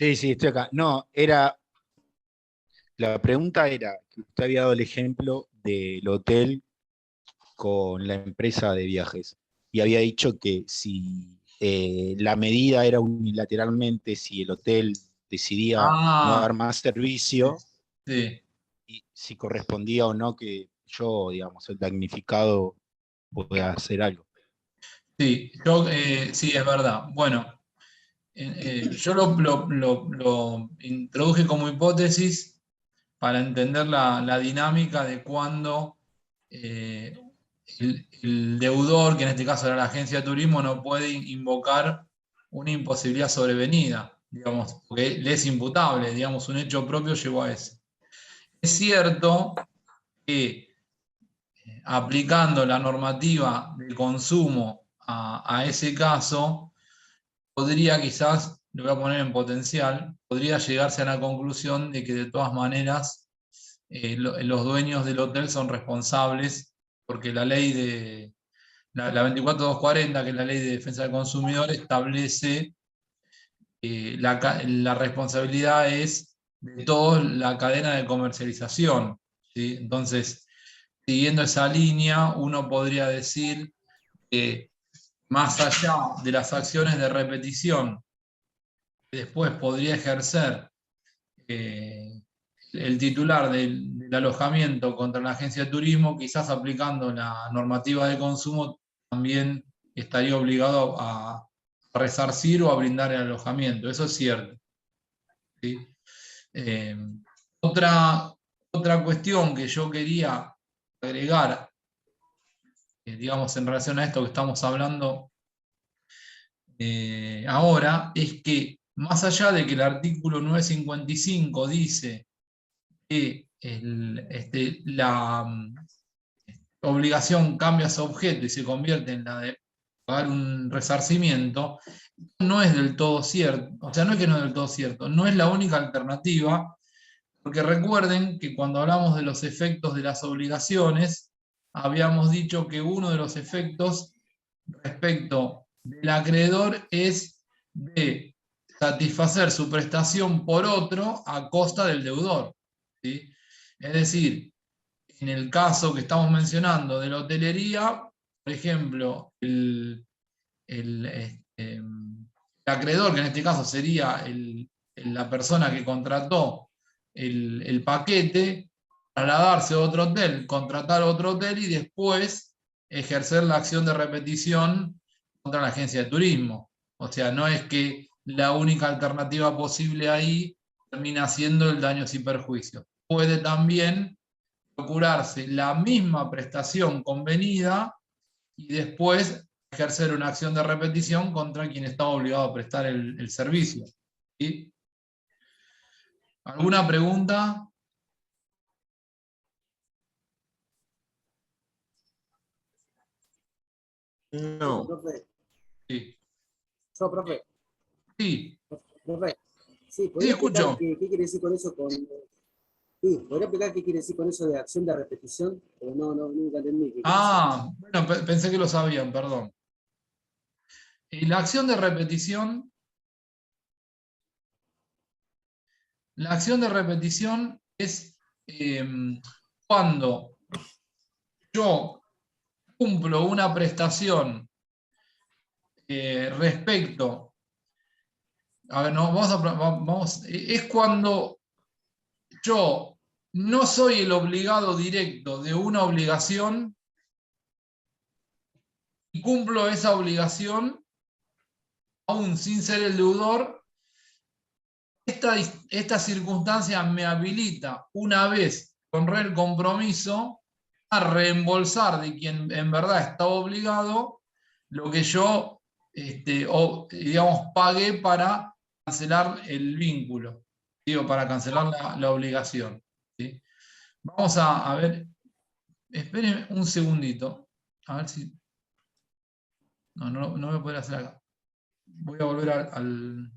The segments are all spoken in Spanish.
Sí, sí, estoy acá. No, la pregunta era que usted había dado el ejemplo del hotel con la empresa de viajes y había dicho que si la medida era unilateralmente, si el hotel decidía no Ah, dar más servicio sí, y si correspondía o no que yo, digamos, el damnificado pueda hacer algo. sí, sí, es verdad. Bueno, yo lo introduje como hipótesis para entender la dinámica de cuando eh, el deudor, que en este caso era la agencia de turismo, no puede invocar una imposibilidad sobrevenida, digamos, porque le es imputable, digamos, un hecho propio llevó a eso. Es cierto que aplicando la normativa de consumo a ese caso, podría quizás, lo voy a poner en potencial, podría llegarse a la conclusión de que de todas maneras los dueños del hotel son responsables porque la ley de la 24240, que es la ley de defensa del consumidor, establece la responsabilidad es de toda la cadena de comercialización, ¿sí? Entonces, siguiendo esa línea, uno podría decir que más allá de las acciones de repetición que después podría ejercer eh, el titular del alojamiento contra la agencia de turismo, quizás aplicando la normativa de consumo, también estaría obligado a resarcir o a brindar el alojamiento. Eso es cierto, ¿sí? Eh, otra, otra cuestión que yo quería agregar, digamos, en relación a esto que estamos hablando ahora, es que más allá de que el artículo 955 dice que la obligación cambia su objeto y se convierte en la de pagar un resarcimiento, no es del todo cierto. O sea, no es que no es del todo cierto, no es la única alternativa, porque recuerden que cuando hablamos de los efectos de las obligaciones, habíamos dicho que uno de los efectos respecto del acreedor es de satisfacer su prestación por otro a costa del deudor, ¿sí? Es decir, en el caso que estamos mencionando de la hotelería, por ejemplo, el acreedor, que en este caso sería la persona que contrató el paquete, trasladarse a otro hotel, contratar otro hotel y después ejercer la acción de repetición contra la agencia de turismo. O sea, no es que la única alternativa posible ahí termina siendo el daños y perjuicios. Puede también procurarse la misma prestación convenida y después ejercer una acción de repetición contra quien está obligado a prestar el servicio. ¿Sí? ¿Alguna pregunta? No. Profe. Sí. Yo, profe. Sí, Profe. Sí, sí, ¿podría explicar escucho. qué quiere decir con eso? Sí, ¿podría explicar qué quiere decir con eso de acción de repetición? Pero nunca entendí qué quiere decir. Ah, bueno, pensé que lo sabían, perdón. La acción de repetición, la acción de repetición es eh, cuando yo cumplo una prestación respecto, a ver, no, es cuando yo no soy el obligado directo de una obligación y cumplo esa obligación aún sin ser el deudor. Esta circunstancia me habilita, una vez con el compromiso, a reembolsar de quien en verdad está obligado lo que yo, digamos, pagué para cancelar el vínculo, digo, para cancelar la obligación. ¿Sí? Vamos a ver, esperen un segundito, a ver si... No voy a poder hacer acá. Voy a volver al...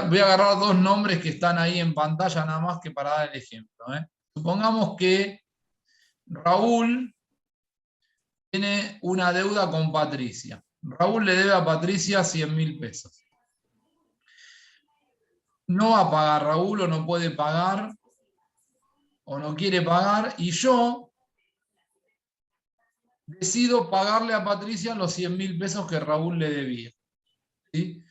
Voy a agarrar dos nombres que están ahí en pantalla nada más que para dar el ejemplo, ¿eh? Supongamos que Raúl tiene una deuda con Patricia. Raúl le debe a Patricia 100.000 pesos. no va a pagar Raúl, o no puede pagar, o no quiere pagar, y yo decido pagarle a Patricia los 100.000 pesos que Raúl le debía. ¿Sí?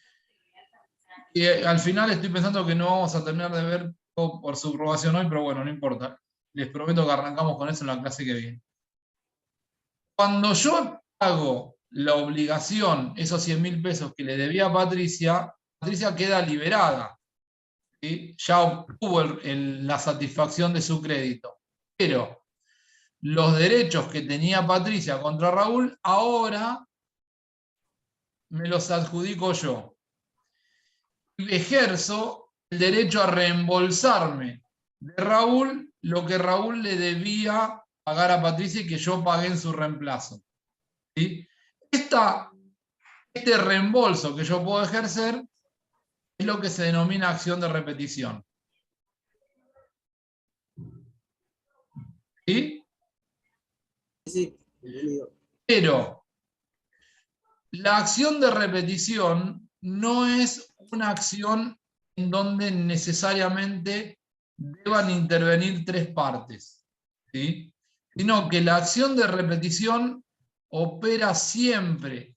Y al final estoy pensando que no vamos a terminar de ver por subrogación hoy, pero bueno, no importa. Les prometo que arrancamos con eso en la clase que viene. Cuando yo pago la obligación, esos 100.000 pesos que le debía a Patricia, Patricia queda liberada. ¿Sí? Ya obtuvo la satisfacción de su crédito. Pero los derechos que tenía Patricia contra Raúl, ahora me los adjudico yo. Y ejerzo el derecho a reembolsarme de Raúl lo que Raúl le debía pagar a Patricia y que yo pagué en su reemplazo. ¿Sí? Este reembolso que yo puedo ejercer es lo que se denomina acción de repetición. ¿Sí? Sí, entendido. Pero la acción de repetición no es una acción en donde necesariamente deban intervenir tres partes, ¿sí? Sino que la acción de repetición opera siempre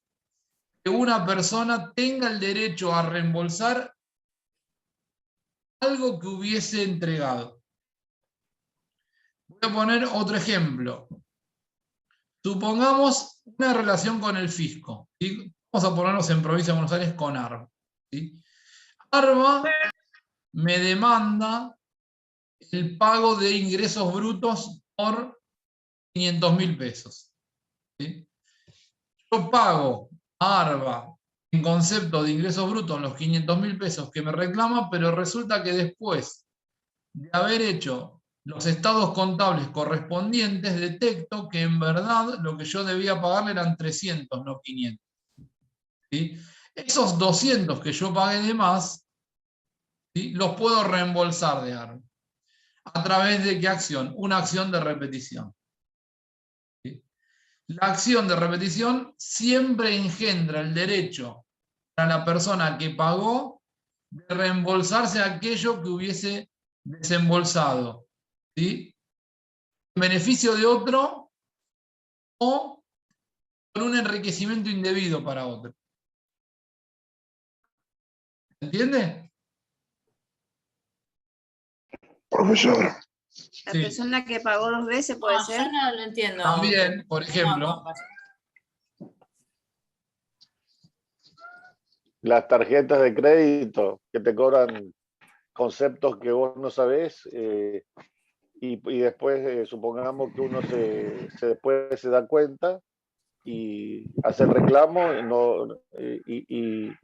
que una persona tenga el derecho a reembolsar algo que hubiese entregado. Voy a poner otro ejemplo. Supongamos una relación con el fisco. ¿Sí? Vamos a ponernos en Provincia de Buenos Aires con ARBA. ¿Sí? ARBA me demanda el pago de ingresos brutos por 500.000 pesos. ¿Sí? Yo pago a ARBA en concepto de ingresos brutos los 500.000 pesos que me reclama, pero resulta que después de haber hecho los estados contables correspondientes, detecto que en verdad lo que yo debía pagarle eran 300, no 500. ¿Sí? Esos 200 que yo pagué de más, ¿sí? Los puedo reembolsar de ARBA. ¿A través de qué acción? Una acción de repetición. ¿Sí? La acción de repetición siempre engendra el derecho para la persona que pagó de reembolsarse aquello que hubiese desembolsado. ¿Sí? En beneficio de otro o por un enriquecimiento indebido para otro. ¿Entiende? Profesor, La Sí. persona que pagó 2 veces puede No, ser. yo no lo entiendo. También, por ejemplo, las tarjetas de crédito que te cobran conceptos que vos no sabés y después supongamos que uno después se da cuenta y hace el reclamo y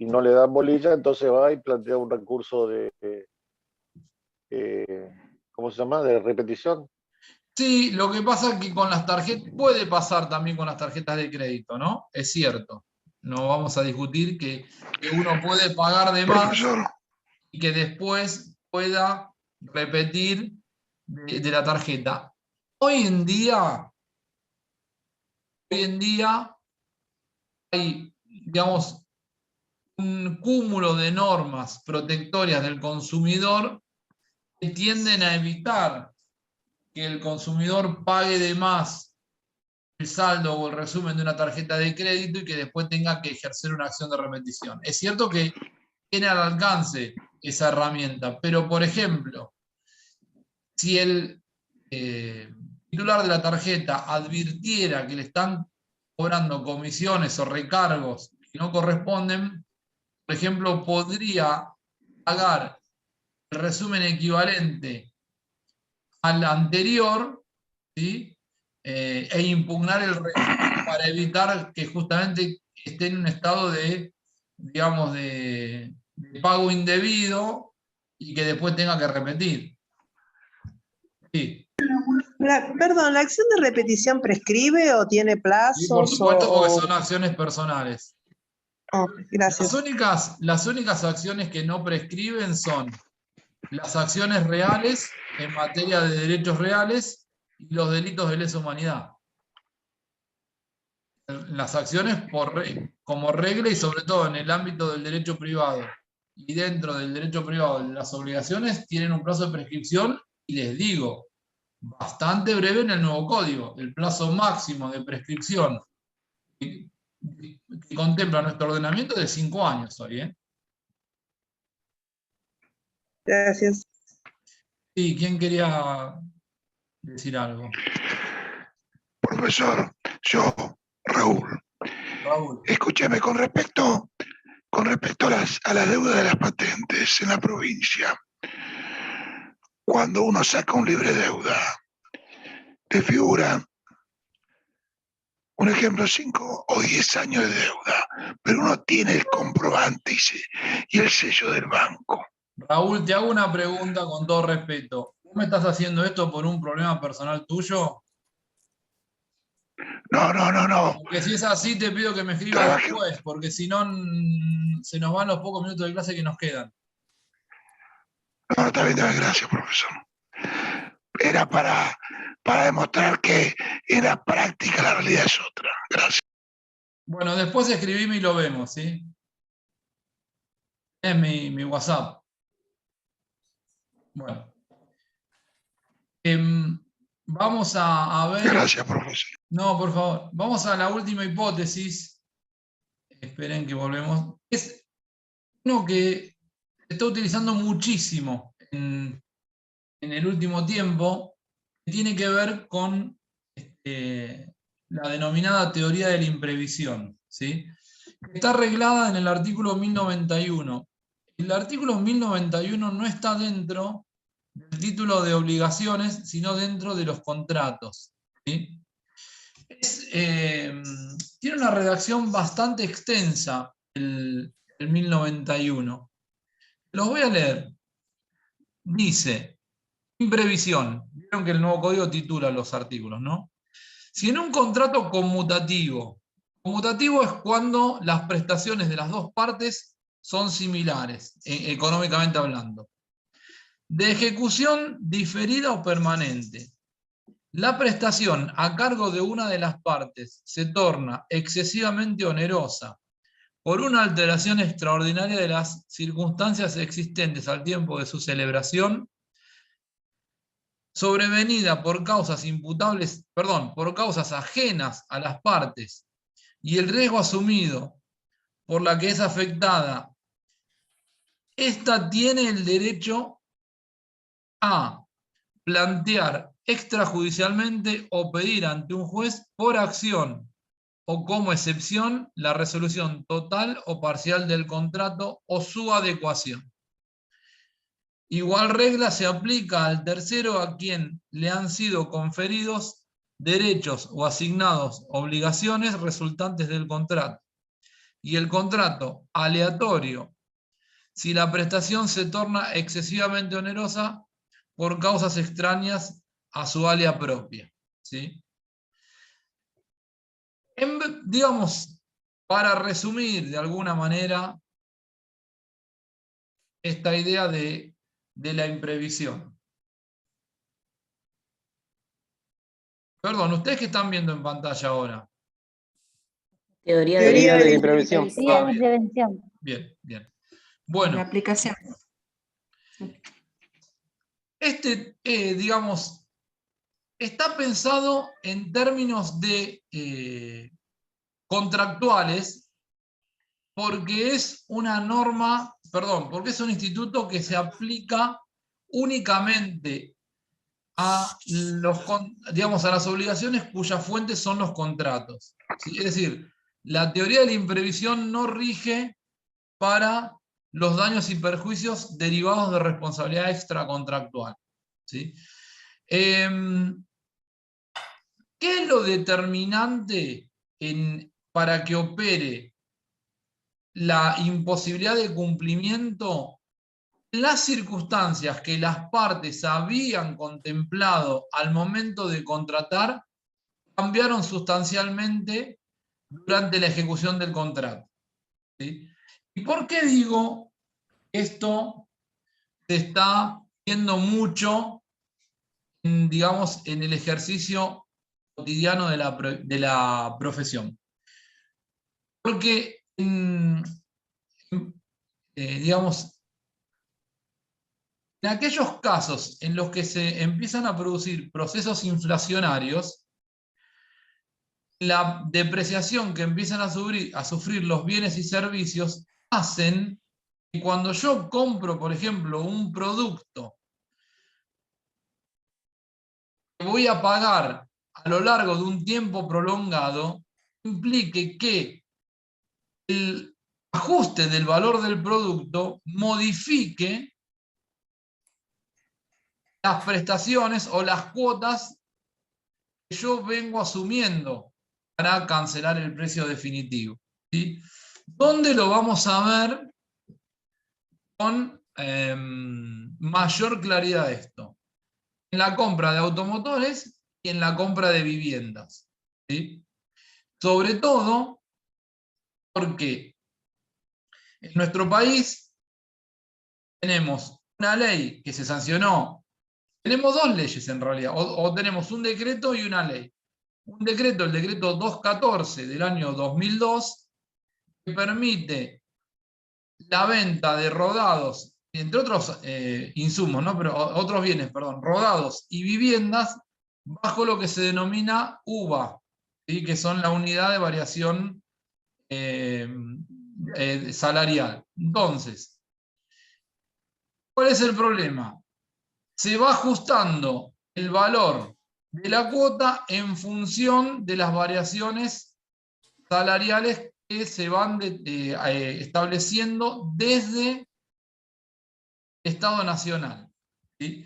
no le dan bolilla, entonces va y plantea un recurso ¿cómo se llama? De repetición. sí, lo que pasa es que con las tarjetas, puede pasar también con las tarjetas de crédito, ¿no? Es cierto. No vamos a discutir que uno puede pagar de más Profesor, y que después pueda repetir de la tarjeta. Hoy en día hay, digamos, un cúmulo de normas protectorias del consumidor que tienden a evitar que el consumidor pague de más el saldo o el resumen de una tarjeta de crédito y que después tenga que ejercer una acción de repetición. Es cierto que tiene al alcance esa herramienta, pero por ejemplo, si el titular de la tarjeta advirtiera que le están cobrando comisiones o recargos que no corresponden, por ejemplo, podría pagar el resumen equivalente al anterior, ¿sí? E impugnar el resumen para evitar que justamente esté en un estado de, digamos, de pago indebido y que después tenga que repetir. Sí. Perdón, ¿la acción de repetición prescribe o tiene Sí, plazos? por supuesto, porque son acciones personales. Oh, gracias. Las únicas acciones que no prescriben son las acciones reales en materia de derechos reales y los delitos de lesa humanidad. Las acciones como regla y sobre todo en el ámbito del derecho privado y dentro del derecho privado las obligaciones tienen un plazo de prescripción, y les digo, bastante breve en el nuevo código. El plazo máximo de prescripción que contempla nuestro ordenamiento es de 5 años hoy, ¿eh? Gracias. Sí, ¿quién quería decir algo? Profesor, yo, Raúl, Raúl. escúcheme con respecto a la deuda de las patentes en la provincia. Cuando uno saca un libre deuda, te figura, un ejemplo, 5 o 10 años de deuda, pero uno tiene el comprobante y el sello del banco. Raúl, te hago una pregunta con todo respeto. ¿Vos me estás haciendo esto por un problema personal tuyo? No. Porque si es así, te pido que me escribas Trabajé. después, porque si no, se nos van los pocos minutos de clase que nos quedan. No, está bien, gracias, profesor. Era para demostrar que en la práctica la realidad es otra. Gracias. Bueno, después escribime y lo vemos, ¿sí? Es mi WhatsApp. Bueno. Vamos a ver. Gracias, profesor. No, por favor. Vamos a la última hipótesis. Esperen que volvemos. Es uno que se está utilizando muchísimo en el último tiempo, que tiene que ver con la denominada teoría de la imprevisión, ¿sí? Está arreglada en el artículo 1091. El artículo 1091 no está dentro del título de obligaciones, sino dentro de los contratos, ¿sí? Tiene una redacción bastante extensa el 1091. Los voy a leer. Dice, imprevisión. Vieron que el nuevo código titula los artículos, ¿no? Si en un contrato conmutativo es cuando las prestaciones de las dos partes son similares, económicamente hablando. De ejecución diferida o permanente, la prestación a cargo de una de las partes se torna excesivamente onerosa por una alteración extraordinaria de las circunstancias existentes al tiempo de su celebración, sobrevenida por causas por causas ajenas a las partes, y el riesgo asumido por la que es afectada, ésta tiene el derecho a plantear extrajudicialmente o pedir ante un juez por acción o como excepción la resolución total o parcial del contrato o su adecuación. Igual regla se aplica al tercero a quien le han sido conferidos derechos o asignados obligaciones resultantes del contrato. Y el contrato aleatorio, si la prestación se torna excesivamente onerosa por causas extrañas a su alea propia, ¿sí? Digamos, para resumir de alguna manera esta idea de la imprevisión. Perdón, ¿ustedes qué están viendo en pantalla ahora? Teoría Teoría de de la imprevisión. Teoría de bien. prevención. Bien. La Bueno, aplicación. digamos, está pensado en términos de contractuales, porque es una norma, porque es un instituto que se aplica únicamente a las obligaciones cuyas fuentes son los contratos, ¿sí? Es decir, la teoría de la imprevisión no rige para los daños y perjuicios derivados de responsabilidad extracontractual, ¿sí? ¿Qué es lo determinante para que opere la imposibilidad de cumplimiento? Las circunstancias que las partes habían contemplado al momento de contratar cambiaron sustancialmente durante la ejecución del contrato, ¿sí? ¿Y por qué digo esto? Se está viendo mucho digamos, en el ejercicio cotidiano de la profesión. Porque en digamos, en aquellos casos en los que se empiezan a producir procesos inflacionarios, la depreciación que empiezan a sufrir los bienes y servicios hacen que cuando yo compro, por ejemplo, un producto que voy a pagar a lo largo de un tiempo prolongado, implique que el ajuste del valor del producto modifique las prestaciones o las cuotas que yo vengo asumiendo para cancelar el precio definitivo, ¿sí? ¿Dónde lo vamos a ver con mayor claridad esto? En la compra de automotores y en la compra de viviendas, ¿sí? Sobre todo porque en nuestro país tenemos una ley que se sancionó, tenemos dos leyes en realidad, o tenemos un decreto y una ley. Un decreto, el decreto 214 del año 2002, que permite la venta de rodados, entre otros insumos, ¿no? Pero otros bienes, perdón, rodados y viviendas bajo lo que se denomina UVA, ¿sí? Que son la unidad de variación salarial. Entonces, ¿cuál es el problema? Se va ajustando el valor de la cuota en función de las variaciones salariales que se van estableciendo desde el Estado Nacional, ¿sí?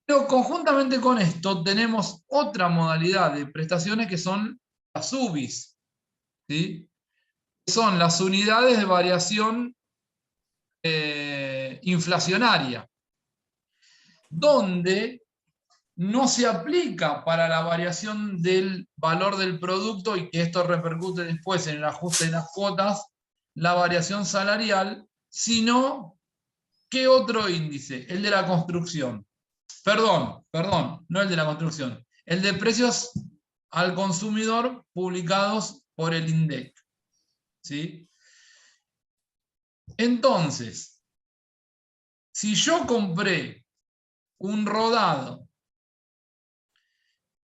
Pero conjuntamente con esto tenemos otra modalidad de prestaciones que son las UBIs, ¿sí? Que son las unidades de variación inflacionaria, donde no se aplica para la variación del valor del producto y que esto repercute después en el ajuste de las cuotas, la variación salarial, sino ¿qué otro índice? El de la construcción. Perdón, no el de la construcción. El de precios al consumidor publicados por el INDEC, ¿sí? Entonces, si yo compré un rodado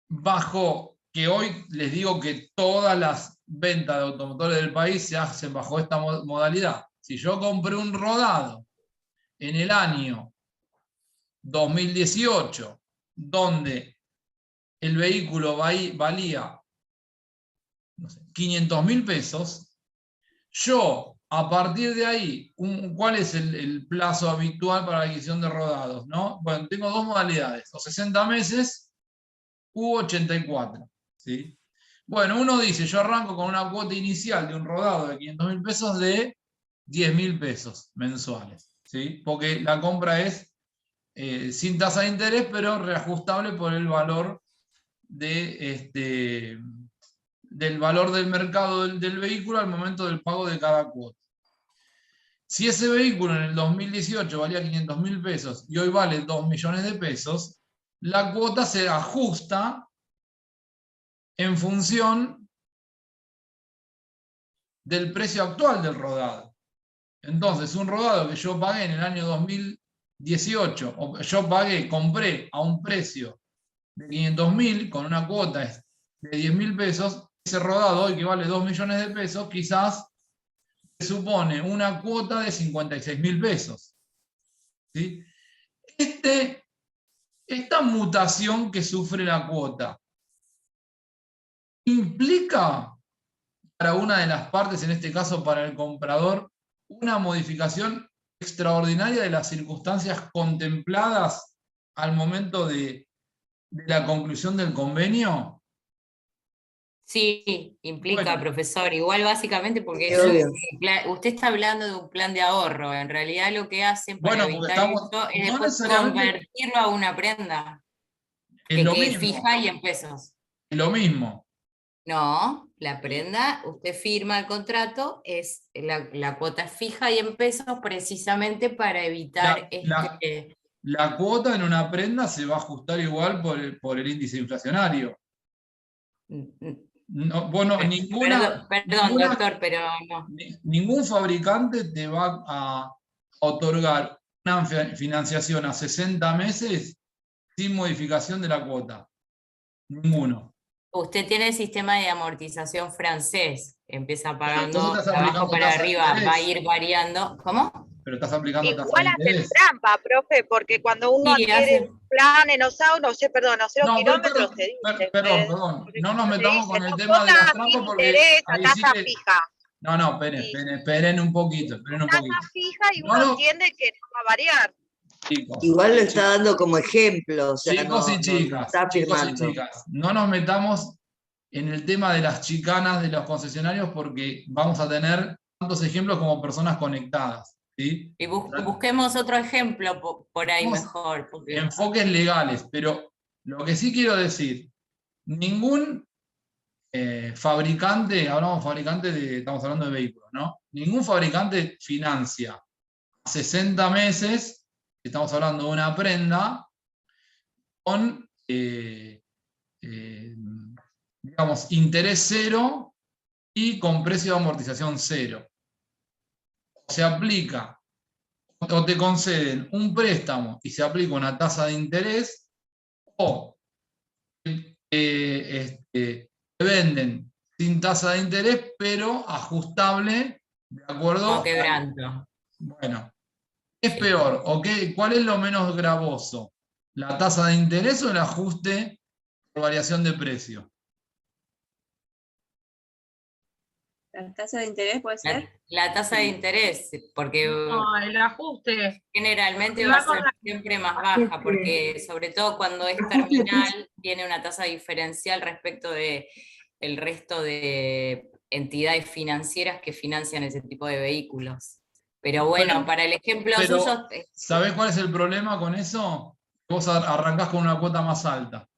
bajo, que hoy les digo que todas las ventas de automotores del país se hacen bajo esta modalidad. Si yo compré un rodado en el año 2018, donde el vehículo valía, no sé, 500.000 pesos, yo a partir de ahí, ¿cuál es el plazo habitual para la adquisición de rodados, ¿no? Bueno, tengo dos modalidades, o 60 meses u 84, ¿sí? Bueno, uno dice, yo arranco con una cuota inicial de un rodado de 500.000 pesos de 10.000 pesos mensuales, ¿sí? Porque la compra es sin tasa de interés, pero reajustable por el valor del valor del mercado del vehículo al momento del pago de cada cuota. Si ese vehículo en el 2018 valía 500.000 pesos y hoy vale 2 millones de pesos, la cuota se ajusta en función del precio actual del rodado. Entonces, un rodado que yo pagué en el año 2018, o yo compré a un precio de 500.000 con una cuota de 10.000 pesos, ese rodado hoy que vale 2 millones de pesos, quizás supone una cuota de 56.000 pesos. ¿Sí? Esta mutación que sufre la cuota implica para una de las partes, en este caso para el comprador, una modificación extraordinaria de las circunstancias contempladas al momento de la conclusión del convenio. Sí, implica, Bueno. profesor. Igual básicamente porque Sí, obvio. usted está hablando de un plan de ahorro. En realidad lo que hacen para Bueno, porque evitar estamos- esto es no después necesariamente- convertirlo a una prenda Es que lo quede mismo. fija y en pesos. Es lo mismo. No, la prenda, usted firma el contrato, es la cuota es fija y en pesos precisamente para evitar La cuota en una prenda se va a ajustar igual por el índice inflacionario. No, bueno, Perdón, doctor, pero no. ningún fabricante te va otorgar una financiación a 60 meses sin modificación de la cuota. Ninguno. Usted tiene el sistema de amortización francés. Empieza pagando entonces estás de abajo aplicando para tasa de arriba, va a interés. ir variando. ¿Cómo? Pero estás aplicando tasa Igual de hacen interés. trampa, profe, porque cuando uno Sí, adquiere hacen. un plan en Osao, no sé, perdón, a 0 No, kilómetros, te dice. perdón. No nos Te metamos dice, con el no, tema de las cuota trampas sin porque interés, a ahí sí tasa que... fija. No, Sí. esperen un poquito. Tasa fija y uno entiende que no va a variar. Chicos, Igual lo está dando como ejemplo, o sea, chicos no, y no chicas, está chicos y afirmando. chicas, no nos metamos en el tema de las chicanas de los concesionarios porque vamos a tener tantos ejemplos como personas conectadas. ¿Sí? Y busquemos otro ejemplo por ahí mejor. Porque... Enfoques legales, pero lo que sí quiero decir, ningún fabricante, estamos hablando de vehículos, ¿no? Ningún fabricante financia 60 meses, estamos hablando de una prenda, con, digamos, interés cero y con precio de amortización cero. Se aplica o te conceden un préstamo y se aplica una tasa de interés, o te venden sin tasa de interés, pero ajustable de acuerdo. Como quebranto. Bueno, ¿qué es peor? ¿O cuál es lo menos gravoso? ¿La tasa de interés o el ajuste por variación de precio? ¿La tasa de interés puede ser? La tasa de interés, porque No, el ajuste. generalmente va a ser siempre más baja, porque sobre todo cuando es terminal, tiene una tasa diferencial respecto de el resto de entidades financieras que financian ese tipo de vehículos. Pero bueno, para el ejemplo suyo... ¿Sabés cuál es el problema con eso? Vos arrancás con una cuota más alta.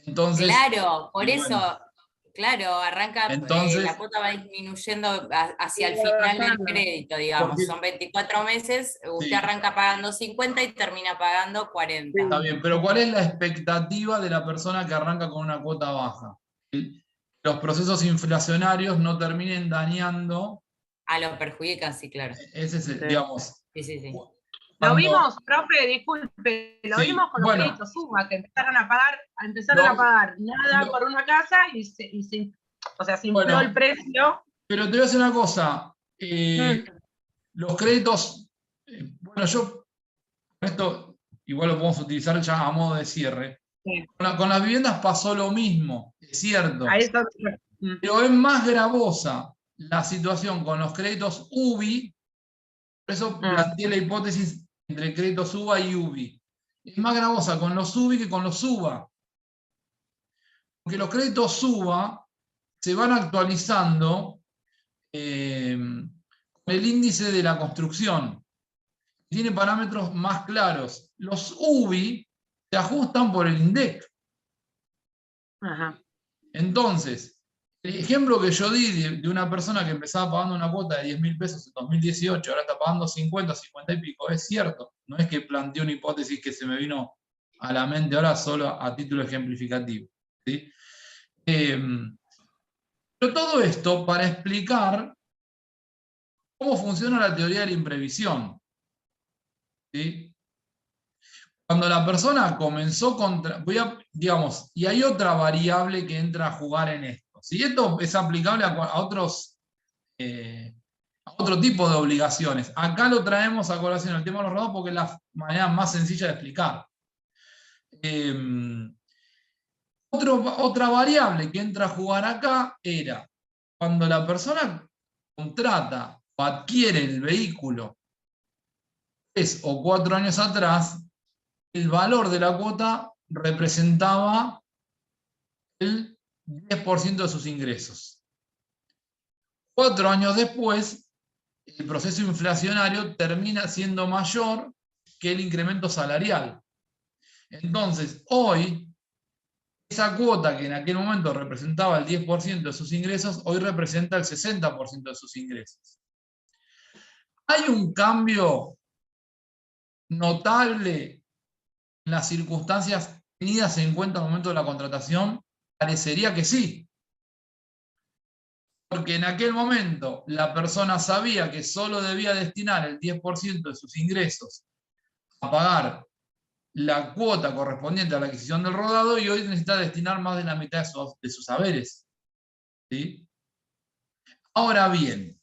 Entonces, claro, por bueno, eso, claro, arranca, entonces, la cuota va disminuyendo hacia el final del crédito, digamos. Porque, son 24 meses, usted sí, arranca pagando 50 y termina pagando 40. Está bien, pero ¿cuál es la expectativa de la persona que arranca con una cuota baja? Los procesos inflacionarios no terminen dañando. Lo perjudican, sí, claro. Ese es, digamos. Sí. Lo vimos, profe, disculpe, lo vimos con los créditos UBA, que empezaron a pagar nada por una casa y se infló el precio. Pero te voy a decir una cosa, los créditos, bueno, yo, esto igual lo podemos utilizar ya a modo de cierre. Sí. Con las viviendas pasó lo mismo, es cierto. Pero es más gravosa la situación con los créditos UBI, por eso planteé la hipótesis entre créditos UBA y UBI. Es más gravosa con los UBI que con los UBA. Porque los créditos UBA se van actualizando con el índice de la construcción. Tiene parámetros más claros. Los UBI se ajustan por el INDEC. Entonces, el ejemplo que yo di de una persona que empezaba pagando una cuota de 10.000 pesos en 2018, ahora está pagando 50, 50 y pico, es cierto. No es que planteé una hipótesis que se me vino a la mente ahora solo a título ejemplificativo. ¿Sí? Pero todo esto para explicar cómo funciona la teoría de la imprevisión. ¿Sí? Cuando la persona comenzó digamos, y hay otra variable que entra a jugar en esto. Si esto es aplicable a otro tipo de obligaciones, acá lo traemos a colación el tema de los rodados porque es la manera más sencilla de explicar. Otra variable que entra a jugar acá era cuando la persona contrata o adquiere el vehículo 3 o 4 años atrás, el valor de la cuota representaba el 10% de sus ingresos. 4 años después, el proceso inflacionario termina siendo mayor que el incremento salarial. Entonces, hoy, esa cuota que en aquel momento representaba el 10% de sus ingresos, hoy representa el 60% de sus ingresos. ¿Hay un cambio notable en las circunstancias tenidas en cuenta al momento de la contratación? Parecería que sí. Porque en aquel momento la persona sabía que solo debía destinar el 10% de sus ingresos a pagar la cuota correspondiente a la adquisición del rodado y hoy necesita destinar más de la mitad de sus haberes. ¿Sí? Ahora bien,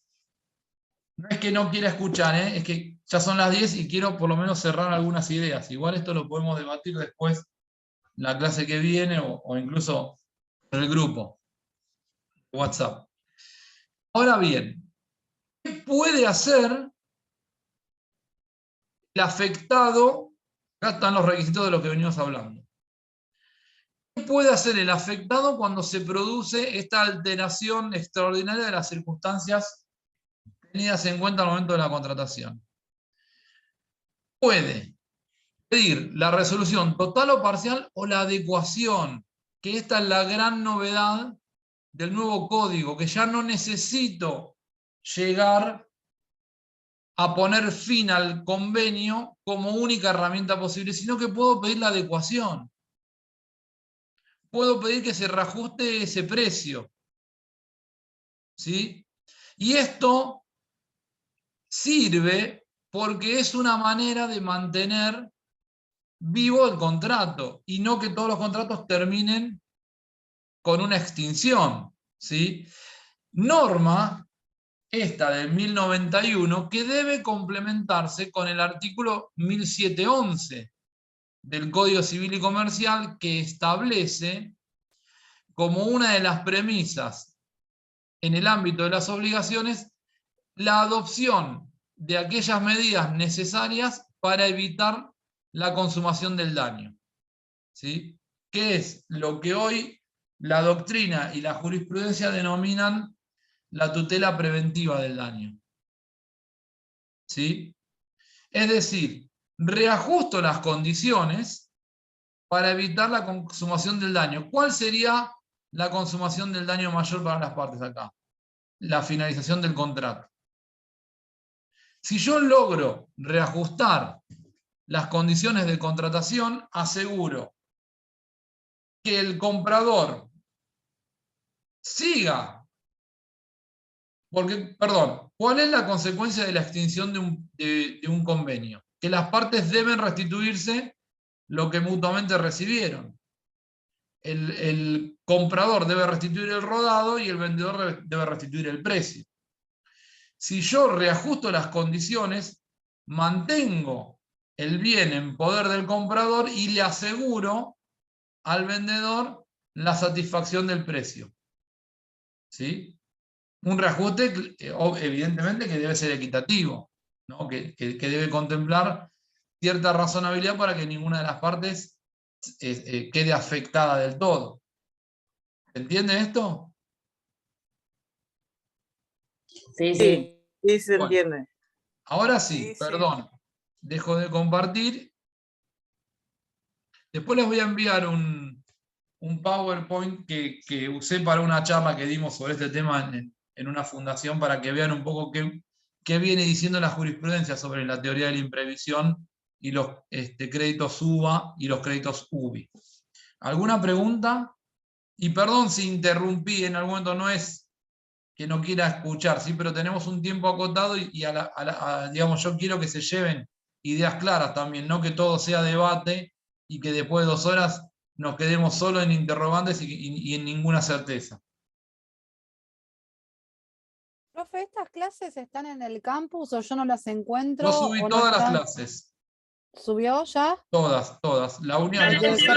no es que no quiera escuchar, es que ya son las 10 y quiero por lo menos cerrar algunas ideas. Igual esto lo podemos debatir después en la clase que viene o incluso en el grupo WhatsApp. Ahora bien, ¿qué puede hacer el afectado? Acá están los requisitos de los que venimos hablando. ¿Qué puede hacer el afectado cuando se produce esta alteración extraordinaria de las circunstancias tenidas en cuenta al momento de la contratación? Puede pedir la resolución total o parcial o la adecuación, que esta es la gran novedad del nuevo código, que ya no necesito llegar a poner fin al convenio como única herramienta posible, sino que puedo pedir la adecuación. Puedo pedir que se reajuste ese precio. ¿Sí? Y esto sirve porque es una manera de mantener vivo el contrato y no que todos los contratos terminen con una extinción. ¿Sí? Norma esta del 1091 que debe complementarse con el artículo 1711 del Código Civil y Comercial, que establece como una de las premisas en el ámbito de las obligaciones la adopción de aquellas medidas necesarias para evitar la consumación del daño. ¿Sí? Que es lo que hoy la doctrina y la jurisprudencia denominan la tutela preventiva del daño. ¿Sí? Es decir, reajusto las condiciones para evitar la consumación del daño. ¿Cuál sería la consumación del daño mayor para las partes acá? La finalización del contrato. Si yo logro reajustar las condiciones de contratación, aseguro que el comprador siga. Porque, perdón, ¿cuál es la consecuencia de la extinción de un convenio? Que las partes deben restituirse lo que mutuamente recibieron. El comprador debe restituir el rodado y el vendedor debe restituir el precio. Si yo reajusto las condiciones, mantengo el bien en poder del comprador y le aseguro al vendedor la satisfacción del precio. ¿Sí? Un reajuste, evidentemente, que debe ser equitativo, ¿no? que debe contemplar cierta razonabilidad para que ninguna de las partes quede afectada del todo. ¿Se entiende esto? Sí, se entiende. Bueno, ahora sí, perdón. Dejo de compartir. Después les voy a enviar un PowerPoint que usé para una charla que dimos sobre este tema en una fundación para que vean un poco qué viene diciendo la jurisprudencia sobre la teoría de la imprevisión y los créditos UVA y los créditos UBI. ¿Alguna pregunta? Y perdón si interrumpí en algún momento, no es que no quiera escuchar, ¿sí? Pero tenemos un tiempo acotado y digamos, yo quiero que se lleven ideas claras también, no que todo sea debate y que después de 2 horas nos quedemos solo en interrogantes y en ninguna certeza. Profe, ¿estas clases están en el campus o yo no las encuentro? Yo subí todas las clases. ¿Subió ya? Todas. La única que está en el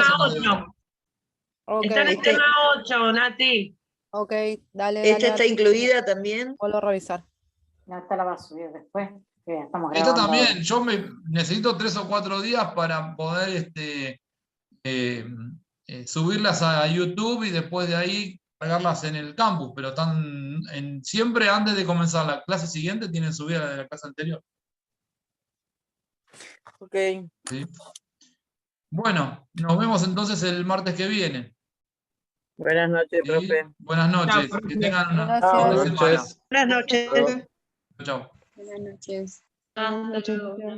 8. Está en el tema 8, Nati. Ok, dale. ¿Esta está incluida también? Vuelvo a revisar. No, esta la va a subir después. Estamos Esta grabando. también, yo necesito 3 o 4 días para poder subirlas a YouTube y después de ahí cargarlas en el campus, pero están siempre antes de comenzar la clase siguiente tienen subida la de la clase anterior. Ok. ¿Sí? Bueno, nos vemos entonces el martes que viene. Buenas noches, ¿Sí? profe. Buenas noches. Chao, Que tengan una Gracias. buena semana. Buenas noches. Chao. Buenas noches. Hasta luego.